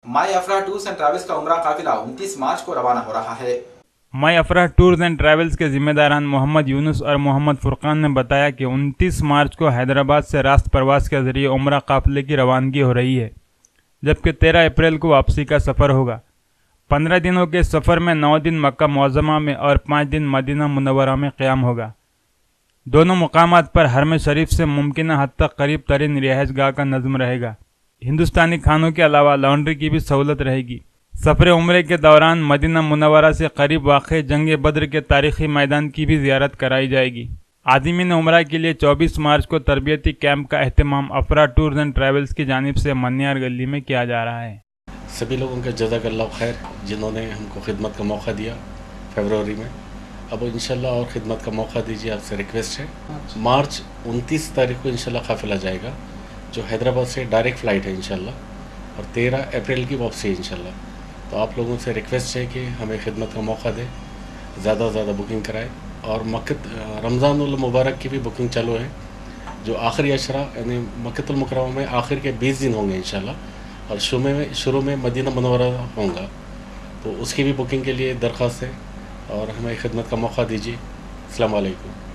My अफराह tours and travels का उमरा काफिला 29 मार्च को रवाना हो रहा है। माई अफराह टूर्स एंड ट्रैवल्स के जिम्मेदारान मोहम्मद यूनुस और मोहम्मद फुरकान ने बताया कि 29 मार्च को हैदराबाद से रास्त प्रवास के जरिए उमरा काफिले की रवानगी हो रही है, जबकि 13 अप्रैल को वापसी का सफ़र होगा। 15 दिनों के सफ़र में 9 दिन मक्का मुअज़्ज़मा में और 5 दिन मदीना मुनव्वरा में क़याम होगा। दोनों मुकामात पर हरम शरीफ से मुमकिन हद तक करीब तरीन रिहाइशगाह का नज़्म रहेगा। हिंदुस्तानी खानों के अलावा लॉन्ड्री की भी सहूलत रहेगी। सफ़र उम्रे के दौरान मदीना मुनव्वरा से करीब वाक़े जंग बद्र के तारीख़ी मैदान की भी ज़ियारत कराई जाएगी। आज़मीन उम्रा के लिए 24 मार्च को तरबियती कैंप का अहतमाम अफराह टूर्स एंड ट्रैवल्स की जानिब से मन्यार गली में किया जा रहा है। सभी लोगों का जज़ाकल्लाह खैर, जिन्होंने हमको खिदमत का मौका दिया फरवरी में। अब इंशाल्लाह और ख़िदमत का मौका दीजिए, आपसे रिक्वेस्ट है। मार्च 29 तारीख को इंशाल्लाह काफ़िला जाएगा, जो हैदराबाद से डायरेक्ट फ़्लाइट है इंशाल्लाह, और 13 अप्रैल की वापसी है इंशाल्लाह। तो आप लोगों से रिक्वेस्ट है कि हमें खिदमत का मौका दें, ज़्यादा से ज़्यादा बुकिंग कराएं। और रमज़ानुल मुबारक की भी बुकिंग चालू है, जो आखिरी अशरा यानी मक्कतुल मुकर्रमा में आखिर के 20 दिन होंगे इंशाल्लाह, और शुरू में मदीना मुनव्वरा होगा, तो उसकी भी बुकिंग के लिए दरख्वास्त है और हमें खिदमत का मौका दीजिए। अस्सलाम वालेकुम।